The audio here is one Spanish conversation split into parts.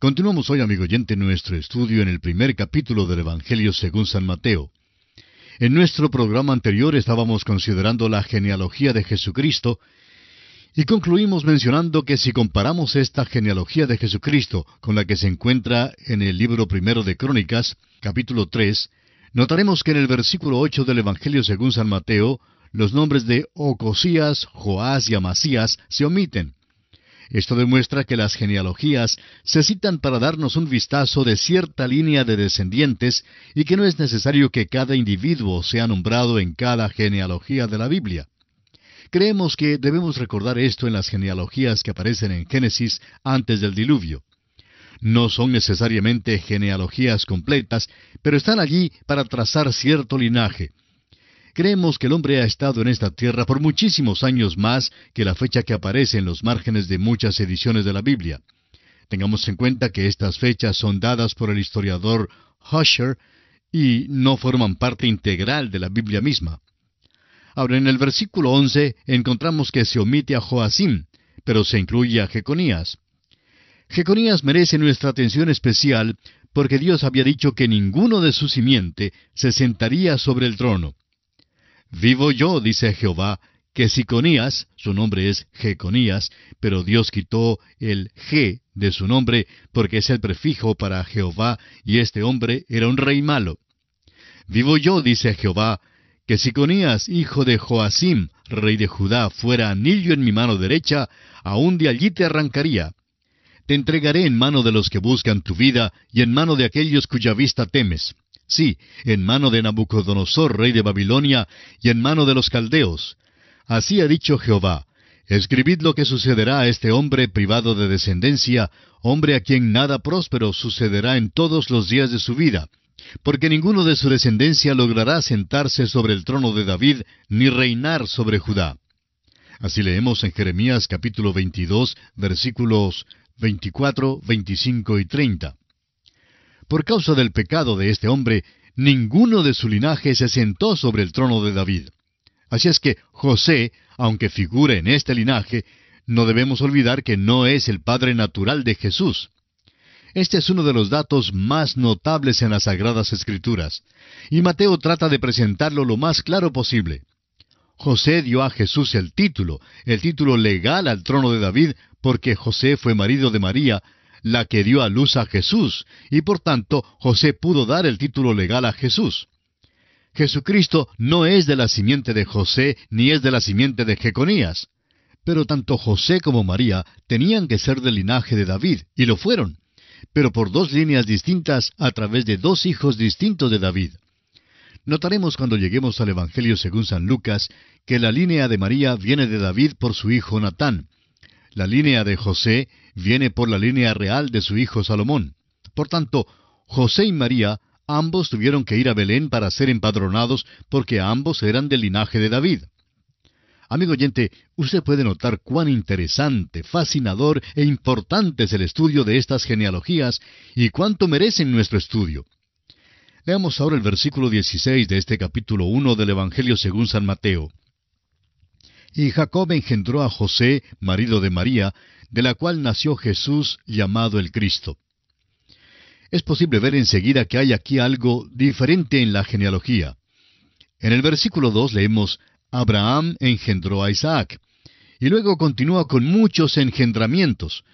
Continuamos hoy, amigo oyente, nuestro estudio en el primer capítulo del Evangelio según San Mateo. En nuestro programa anterior estábamos considerando la genealogía de Jesucristo y concluimos mencionando que si comparamos esta genealogía de Jesucristo con la que se encuentra en el libro primero de Crónicas, capítulo 3, notaremos que en el versículo 8 del Evangelio según San Mateo, los nombres de Ocosías, Joás y Amasías se omiten. Esto demuestra que las genealogías se citan para darnos un vistazo de cierta línea de descendientes y que no es necesario que cada individuo sea nombrado en cada genealogía de la Biblia. Creemos que debemos recordar esto en las genealogías que aparecen en Génesis antes del diluvio. No son necesariamente genealogías completas, pero están allí para trazar cierto linaje. Creemos que el hombre ha estado en esta tierra por muchísimos años más que la fecha que aparece en los márgenes de muchas ediciones de la Biblia. Tengamos en cuenta que estas fechas son dadas por el historiador Husher y no forman parte integral de la Biblia misma. Ahora, en el versículo 11 encontramos que se omite a Joacim, pero se incluye a Jeconías. Jeconías merece nuestra atención especial porque Dios había dicho que ninguno de su simiente se sentaría sobre el trono. Vivo yo, dice Jehová, que Siconías, su nombre es Jeconías, pero Dios quitó el G de su nombre porque es el prefijo para Jehová, y este hombre era un rey malo. Vivo yo, dice Jehová, que Siconías, hijo de Joacim, rey de Judá, fuera anillo en mi mano derecha, aún de allí te arrancaría. Te entregaré en mano de los que buscan tu vida, y en mano de aquellos cuya vista temes. Sí, en mano de Nabucodonosor, rey de Babilonia, y en mano de los caldeos. Así ha dicho Jehová: escribid lo que sucederá a este hombre privado de descendencia, hombre a quien nada próspero sucederá en todos los días de su vida, porque ninguno de su descendencia logrará sentarse sobre el trono de David, ni reinar sobre Judá. Así leemos en Jeremías capítulo 22, versículos 24, 25 y 30. Por causa del pecado de este hombre, ninguno de su linaje se sentó sobre el trono de David. Así es que José, aunque figure en este linaje, no debemos olvidar que no es el padre natural de Jesús. Este es uno de los datos más notables en las Sagradas Escrituras, y Mateo trata de presentarlo lo más claro posible. José dio a Jesús el título legal al trono de David, porque José fue marido de María, la que dio a luz a Jesús, y por tanto José pudo dar el título legal a Jesús. Jesucristo no es de la simiente de José, ni es de la simiente de Jeconías. Pero tanto José como María tenían que ser del linaje de David, y lo fueron, pero por dos líneas distintas a través de dos hijos distintos de David. Notaremos cuando lleguemos al Evangelio según San Lucas, que la línea de María viene de David por su hijo Natán. La línea de José viene por la línea real de su hijo Salomón. Por tanto, José y María, ambos tuvieron que ir a Belén para ser empadronados porque ambos eran del linaje de David. Amigo oyente, usted puede notar cuán interesante, fascinador e importante es el estudio de estas genealogías y cuánto merecen nuestro estudio. Leamos ahora el versículo 16 de este capítulo 1 del Evangelio según San Mateo. Y Jacob engendró a José, marido de María, de la cual nació Jesús, llamado el Cristo. Es posible ver enseguida que hay aquí algo diferente en la genealogía. En el versículo 2 leemos: Abraham engendró a Isaac. Y luego continúa con muchos engendramientos.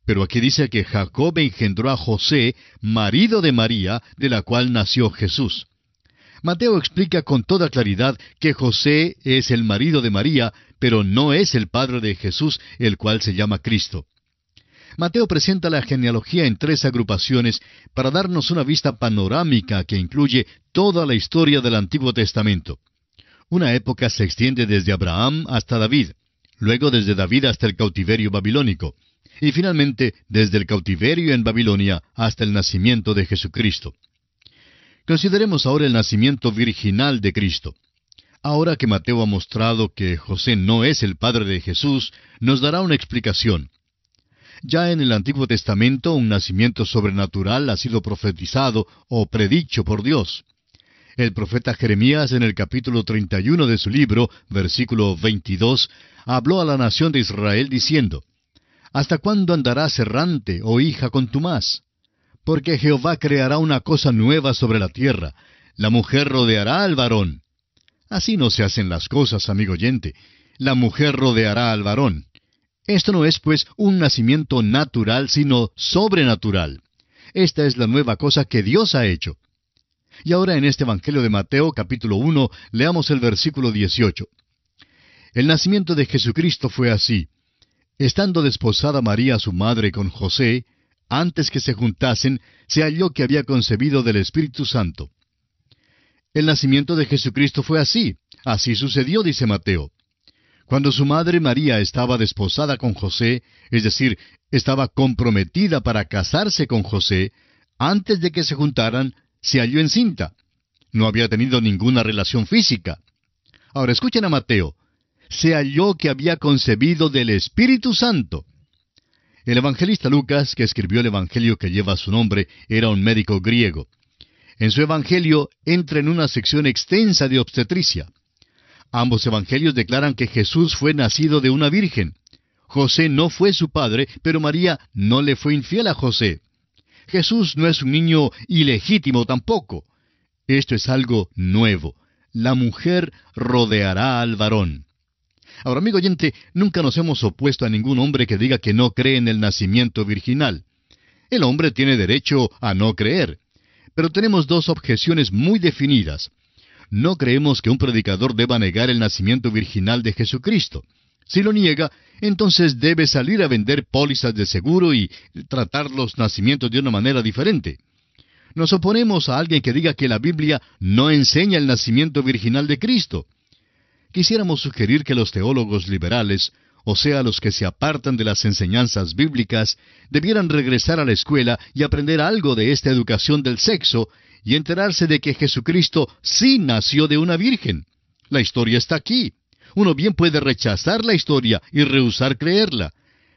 Pero aquí dice que Jacob engendró a José, marido de María, de la cual nació Jesús. Mateo explica con toda claridad que José es el marido de María, pero no es el padre de Jesús, el cual se llama Cristo. Mateo presenta la genealogía en tres agrupaciones para darnos una vista panorámica que incluye toda la historia del Antiguo Testamento. Una época se extiende desde Abraham hasta David, luego desde David hasta el cautiverio babilónico, y finalmente desde el cautiverio en Babilonia hasta el nacimiento de Jesucristo. Consideremos ahora el nacimiento virginal de Cristo. Ahora que Mateo ha mostrado que José no es el padre de Jesús, nos dará una explicación. Ya en el Antiguo Testamento un nacimiento sobrenatural ha sido profetizado o predicho por Dios. El profeta Jeremías en el capítulo 31 de su libro, versículo 22, habló a la nación de Israel diciendo: ¿Hasta cuándo andarás errante, oh hija contumaz? Porque Jehová creará una cosa nueva sobre la tierra. La mujer rodeará al varón. Así no se hacen las cosas, amigo oyente. La mujer rodeará al varón. Esto no es, pues, un nacimiento natural, sino sobrenatural. Esta es la nueva cosa que Dios ha hecho. Y ahora en este Evangelio de Mateo, capítulo 1, leamos el versículo 18. El nacimiento de Jesucristo fue así. Estando desposada María su madre con José, antes que se juntasen, se halló que había concebido del Espíritu Santo. El nacimiento de Jesucristo fue así. Así sucedió, dice Mateo. Cuando su madre María estaba desposada con José, es decir, estaba comprometida para casarse con José, antes de que se juntaran, se halló encinta. No había tenido ninguna relación física. Ahora escuchen a Mateo. Se halló que había concebido del Espíritu Santo. El evangelista Lucas, que escribió el evangelio que lleva su nombre, era un médico griego. En su evangelio entra en una sección extensa de obstetricia. Ambos evangelios declaran que Jesús fue nacido de una virgen. José no fue su padre, pero María no le fue infiel a José. Jesús no es un niño ilegítimo tampoco. Esto es algo nuevo. La mujer rodeará al varón. Ahora, amigo oyente, nunca nos hemos opuesto a ningún hombre que diga que no cree en el nacimiento virginal. El hombre tiene derecho a no creer. Pero tenemos dos objeciones muy definidas. No creemos que un predicador deba negar el nacimiento virginal de Jesucristo. Si lo niega, entonces debe salir a vender pólizas de seguro y tratar los nacimientos de una manera diferente. Nos oponemos a alguien que diga que la Biblia no enseña el nacimiento virginal de Cristo. Quisiéramos sugerir que los teólogos liberales, o sea, los que se apartan de las enseñanzas bíblicas, debieran regresar a la escuela y aprender algo de esta educación del sexo y enterarse de que Jesucristo sí nació de una virgen. La historia está aquí. Uno bien puede rechazar la historia y rehusar creerla,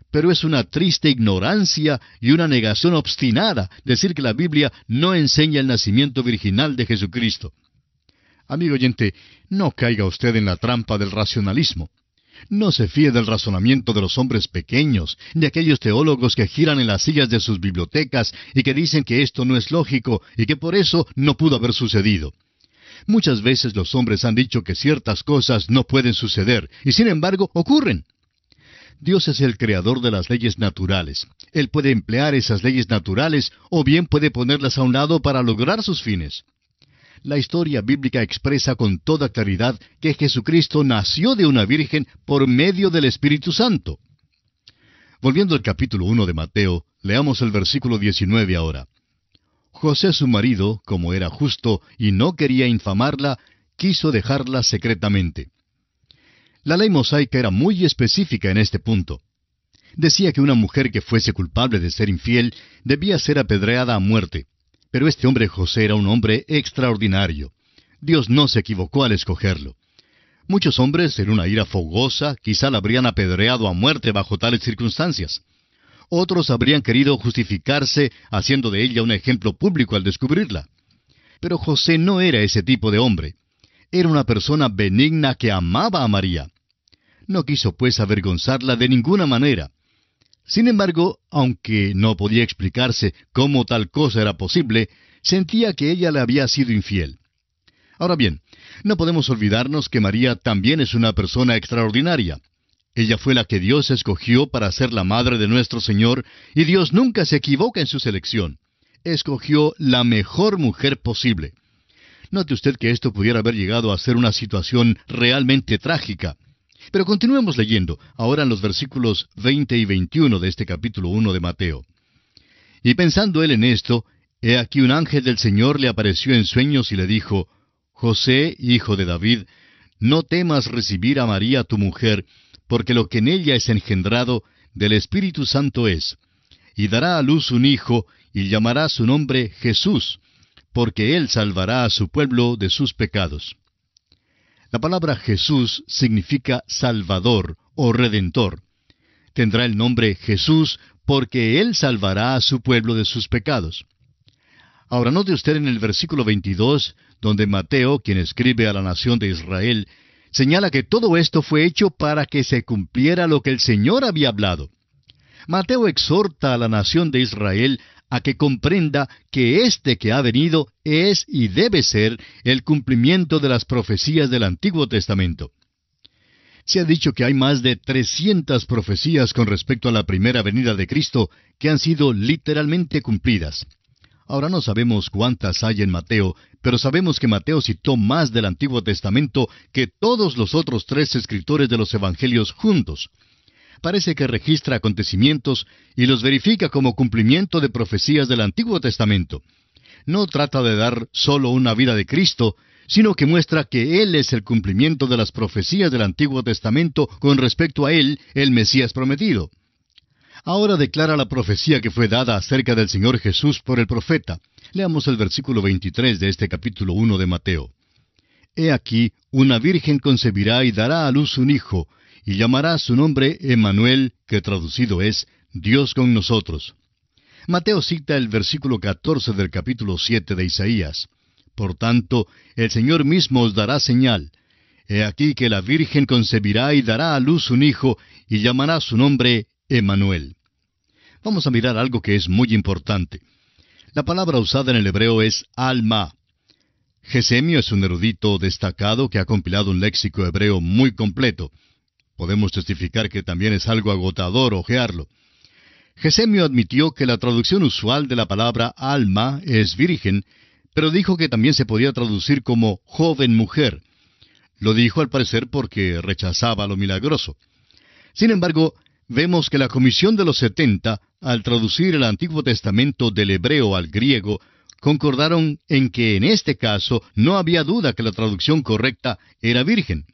pero es una triste ignorancia y una negación obstinada decir que la Biblia no enseña el nacimiento virginal de Jesucristo. Amigo oyente, no caiga usted en la trampa del racionalismo. No se fíe del razonamiento de los hombres pequeños, de aquellos teólogos que giran en las sillas de sus bibliotecas y que dicen que esto no es lógico y que por eso no pudo haber sucedido. Muchas veces los hombres han dicho que ciertas cosas no pueden suceder, y sin embargo ocurren. Dios es el creador de las leyes naturales. Él puede emplear esas leyes naturales o bien puede ponerlas a un lado para lograr sus fines. La historia bíblica expresa con toda claridad que Jesucristo nació de una virgen por medio del Espíritu Santo. Volviendo al capítulo 1 de Mateo, leamos el versículo 19 ahora. José su marido, como era justo y no quería infamarla, quiso dejarla secretamente. La ley mosaica era muy específica en este punto. Decía que una mujer que fuese culpable de ser infiel debía ser apedreada a muerte. Pero este hombre José era un hombre extraordinario. Dios no se equivocó al escogerlo. Muchos hombres, en una ira fogosa, quizá la habrían apedreado a muerte bajo tales circunstancias. Otros habrían querido justificarse haciendo de ella un ejemplo público al descubrirla. Pero José no era ese tipo de hombre. Era una persona benigna que amaba a María. No quiso pues avergonzarla de ninguna manera. Sin embargo, aunque no podía explicarse cómo tal cosa era posible, sentía que ella le había sido infiel. Ahora bien, no podemos olvidarnos que María también es una persona extraordinaria. Ella fue la que Dios escogió para ser la madre de nuestro Señor, y Dios nunca se equivoca en su selección. Escogió la mejor mujer posible. Note usted que esto pudiera haber llegado a ser una situación realmente trágica. Pero continuemos leyendo, ahora en los versículos 20 y 21 de este capítulo 1 de Mateo. Y pensando él en esto, he aquí un ángel del Señor le apareció en sueños y le dijo, José, hijo de David, no temas recibir a María tu mujer, porque lo que en ella es engendrado del Espíritu Santo es. Y dará a luz un hijo, y llamará su nombre Jesús, porque él salvará a su pueblo de sus pecados. La palabra Jesús significa Salvador o Redentor. Tendrá el nombre Jesús porque Él salvará a su pueblo de sus pecados. Ahora note usted en el versículo 22, donde Mateo, quien escribe a la nación de Israel, señala que todo esto fue hecho para que se cumpliera lo que el Señor había hablado. Mateo exhorta a la nación de Israel a que comprenda que este que ha venido es y debe ser el cumplimiento de las profecías del Antiguo Testamento. Se ha dicho que hay más de 300 profecías con respecto a la primera venida de Cristo que han sido literalmente cumplidas. Ahora no sabemos cuántas hay en Mateo, pero sabemos que Mateo citó más del Antiguo Testamento que todos los otros 3 escritores de los Evangelios juntos. Parece que registra acontecimientos y los verifica como cumplimiento de profecías del Antiguo Testamento. No trata de dar solo una vida de Cristo, sino que muestra que Él es el cumplimiento de las profecías del Antiguo Testamento con respecto a Él, el Mesías prometido. Ahora declara la profecía que fue dada acerca del Señor Jesús por el profeta. Leamos el versículo 23 de este capítulo 1 de Mateo. He aquí, una virgen concebirá y dará a luz un hijo, y llamará su nombre Emmanuel, que traducido es Dios con nosotros. Mateo cita el versículo 14 del capítulo 7 de Isaías. Por tanto, el Señor mismo os dará señal. He aquí que la virgen concebirá y dará a luz un hijo, y llamará su nombre Emmanuel. Vamos a mirar algo que es muy importante. La palabra usada en el hebreo es alma. Gesemio es un erudito destacado que ha compilado un léxico hebreo muy completo. Podemos testificar que también es algo agotador hojearlo. Gesemio admitió que la traducción usual de la palabra alma es virgen, pero dijo que también se podía traducir como joven mujer. Lo dijo al parecer porque rechazaba lo milagroso. Sin embargo, vemos que la Comisión de los 70, al traducir el Antiguo Testamento del hebreo al griego, concordaron en que en este caso no había duda que la traducción correcta era virgen.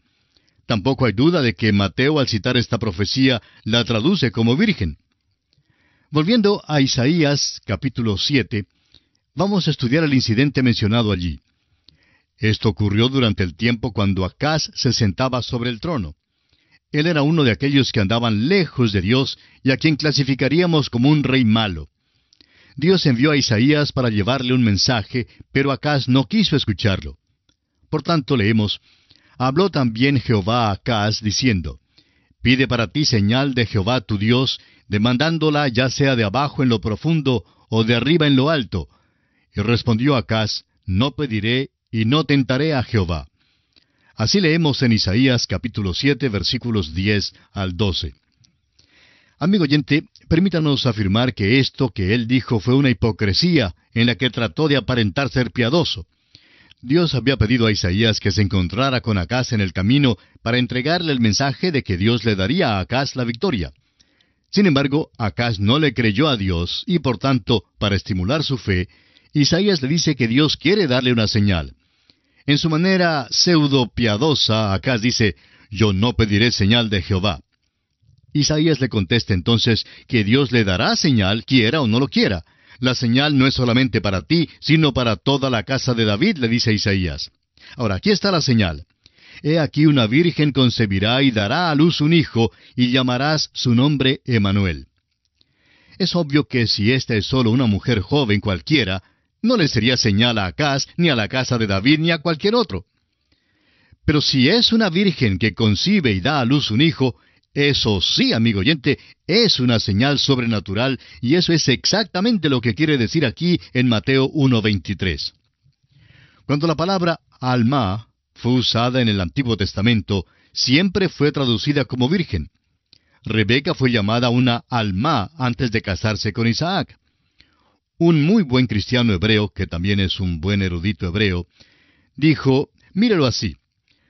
Tampoco hay duda de que Mateo, al citar esta profecía, la traduce como virgen. Volviendo a Isaías capítulo 7, vamos a estudiar el incidente mencionado allí. Esto ocurrió durante el tiempo cuando Acaz se sentaba sobre el trono. Él era uno de aquellos que andaban lejos de Dios y a quien clasificaríamos como un rey malo. Dios envió a Isaías para llevarle un mensaje, pero Acaz no quiso escucharlo. Por tanto, leemos, habló también Jehová a Acaz, diciendo, pide para ti señal de Jehová tu Dios, demandándola ya sea de abajo en lo profundo o de arriba en lo alto. Y respondió Acaz, no pediré y no tentaré a Jehová. Así leemos en Isaías capítulo 7, versículos 10 al 12. Amigo oyente, permítanos afirmar que esto que él dijo fue una hipocresía en la que trató de aparentar ser piadoso. Dios había pedido a Isaías que se encontrara con Acaz en el camino para entregarle el mensaje de que Dios le daría a Acaz la victoria. Sin embargo, Acaz no le creyó a Dios y por tanto, para estimular su fe, Isaías le dice que Dios quiere darle una señal. En su manera pseudo piadosa, Acaz dice, yo no pediré señal de Jehová. Isaías le contesta entonces que Dios le dará señal, quiera o no lo quiera. La señal no es solamente para ti, sino para toda la casa de David, le dice Isaías. Ahora, aquí está la señal. He aquí una virgen concebirá y dará a luz un hijo, y llamarás su nombre Emmanuel. Es obvio que si esta es solo una mujer joven cualquiera, no le sería señal a Acaz, ni a la casa de David, ni a cualquier otro. Pero si es una virgen que concibe y da a luz un hijo, eso sí, amigo oyente, es una señal sobrenatural, y eso es exactamente lo que quiere decir aquí en Mateo 1:23. Cuando la palabra alma fue usada en el Antiguo Testamento, siempre fue traducida como virgen. Rebeca fue llamada una alma antes de casarse con Isaac. Un muy buen cristiano hebreo, que también es un buen erudito hebreo, dijo, mírelo así.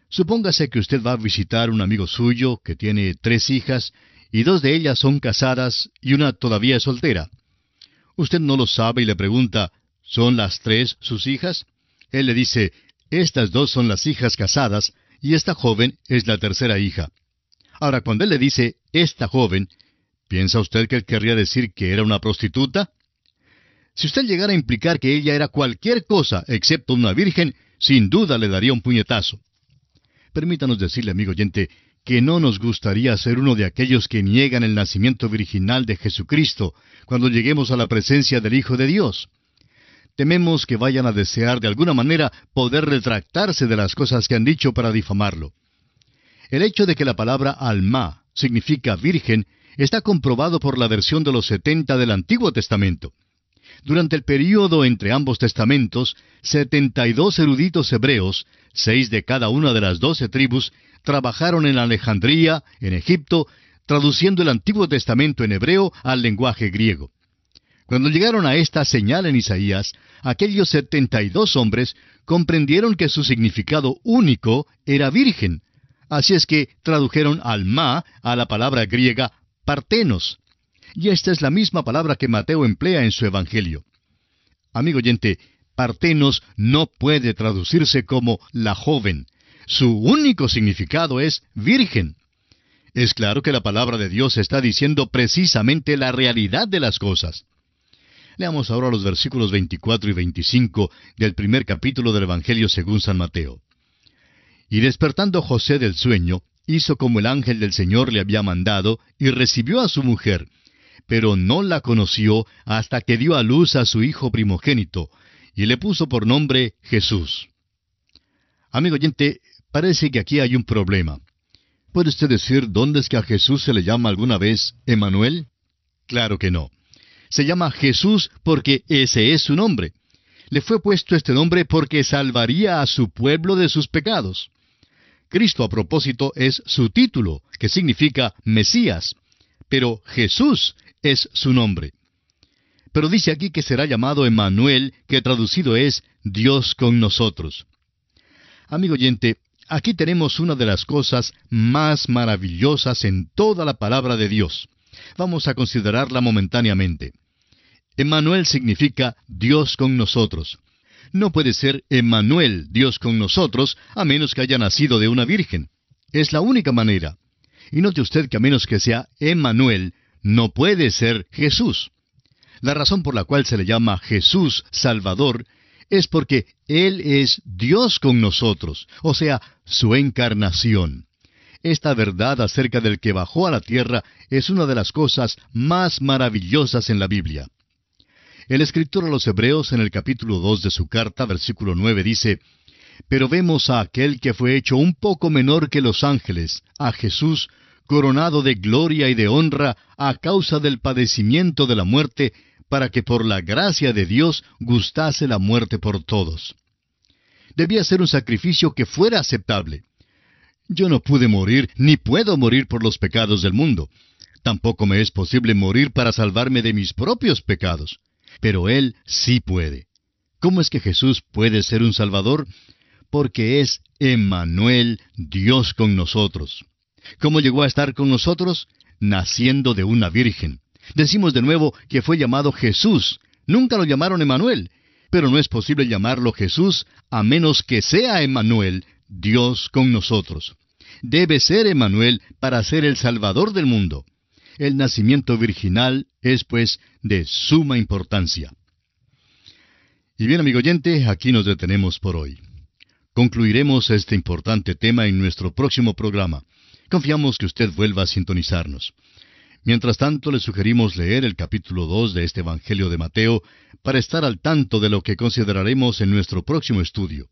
Supóngase que usted va a visitar un amigo suyo que tiene 3 hijas, y 2 de ellas son casadas y una todavía es soltera. Usted no lo sabe y le pregunta, ¿son las 3 sus hijas? Él le dice, estas 2 son las hijas casadas, y esta joven es la tercera hija. Ahora, cuando él le dice, esta joven, ¿piensa usted que él querría decir que era una prostituta? Si usted llegara a implicar que ella era cualquier cosa excepto una virgen, sin duda le daría un puñetazo. Permítanos decirle, amigo oyente, que no nos gustaría ser uno de aquellos que niegan el nacimiento virginal de Jesucristo cuando lleguemos a la presencia del Hijo de Dios. Tememos que vayan a desear de alguna manera poder retractarse de las cosas que han dicho para difamarlo. El hecho de que la palabra alma significa virgen está comprobado por la versión de los 70 del Antiguo Testamento. Durante el período entre ambos testamentos, 72 eruditos hebreos, 6 de cada una de las 12 tribus, trabajaron en Alejandría, en Egipto, traduciendo el Antiguo Testamento en hebreo al lenguaje griego. Cuando llegaron a esta señal en Isaías, aquellos 72 hombres comprendieron que su significado único era virgen. Así es que tradujeron alma a la palabra griega partenos. Y esta es la misma palabra que Mateo emplea en su Evangelio. Amigo oyente, partenos no puede traducirse como la joven. Su único significado es virgen. Es claro que la palabra de Dios está diciendo precisamente la realidad de las cosas. Leamos ahora los versículos 24 y 25 del primer capítulo del Evangelio según San Mateo. Y despertando José del sueño, hizo como el ángel del Señor le había mandado, y recibió a su mujer, pero no la conoció hasta que dio a luz a su hijo primogénito, y le puso por nombre Jesús. Amigo oyente, parece que aquí hay un problema. ¿Puede usted decir dónde es que a Jesús se le llama alguna vez Emmanuel? Claro que no. Se llama Jesús porque ese es su nombre. Le fue puesto este nombre porque salvaría a su pueblo de sus pecados. Cristo, a propósito, es su título, que significa Mesías, pero Jesús es su nombre. Pero dice aquí que será llamado Emmanuel, que traducido es Dios con nosotros. Amigo oyente, aquí tenemos una de las cosas más maravillosas en toda la palabra de Dios. Vamos a considerarla momentáneamente. Emmanuel significa Dios con nosotros. No puede ser Emmanuel, Dios con nosotros, a menos que haya nacido de una virgen. Es la única manera. Y note usted que a menos que sea Emmanuel, no puede ser Jesús. La razón por la cual se le llama Jesús Salvador es porque Él es Dios con nosotros, o sea, su encarnación. Esta verdad acerca del que bajó a la tierra es una de las cosas más maravillosas en la Biblia. El escritor a los Hebreos en el capítulo 2 de su carta, versículo 9, dice, «Pero vemos a aquel que fue hecho un poco menor que los ángeles, a Jesús, coronado de gloria y de honra a causa del padecimiento de la muerte, para que por la gracia de Dios gustase la muerte por todos». Debía ser un sacrificio que fuera aceptable. Yo no pude morir, ni puedo morir por los pecados del mundo. Tampoco me es posible morir para salvarme de mis propios pecados. Pero Él sí puede. ¿Cómo es que Jesús puede ser un Salvador? Porque es Emmanuel, Dios con nosotros. ¿Cómo llegó a estar con nosotros? Naciendo de una virgen. Decimos de nuevo que fue llamado Jesús. Nunca lo llamaron Emmanuel. Pero no es posible llamarlo Jesús a menos que sea Emmanuel, Dios con nosotros. Debe ser Emmanuel para ser el Salvador del mundo. El nacimiento virginal es, pues, de suma importancia. Y bien, amigo oyente, aquí nos detenemos por hoy. Concluiremos este importante tema en nuestro próximo programa. Confiamos que usted vuelva a sintonizarnos. Mientras tanto, le sugerimos leer el capítulo 2 de este Evangelio de Mateo para estar al tanto de lo que consideraremos en nuestro próximo estudio.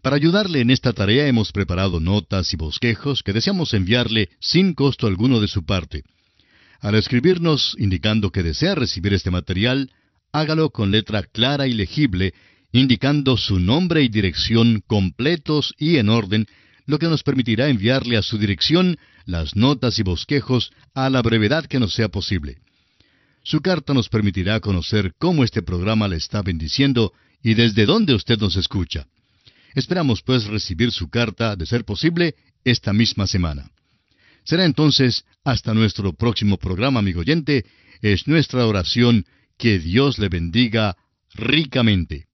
Para ayudarle en esta tarea hemos preparado notas y bosquejos que deseamos enviarle sin costo alguno de su parte. Al escribirnos indicando que desea recibir este material, hágalo con letra clara y legible, indicando su nombre y dirección completos y en orden, lo que nos permitirá enviarle a su dirección las notas y bosquejos a la brevedad que nos sea posible. Su carta nos permitirá conocer cómo este programa le está bendiciendo y desde dónde usted nos escucha. Esperamos, pues, recibir su carta, de ser posible, esta misma semana. Será entonces hasta nuestro próximo programa, amigo oyente. Es nuestra oración que Dios le bendiga ricamente.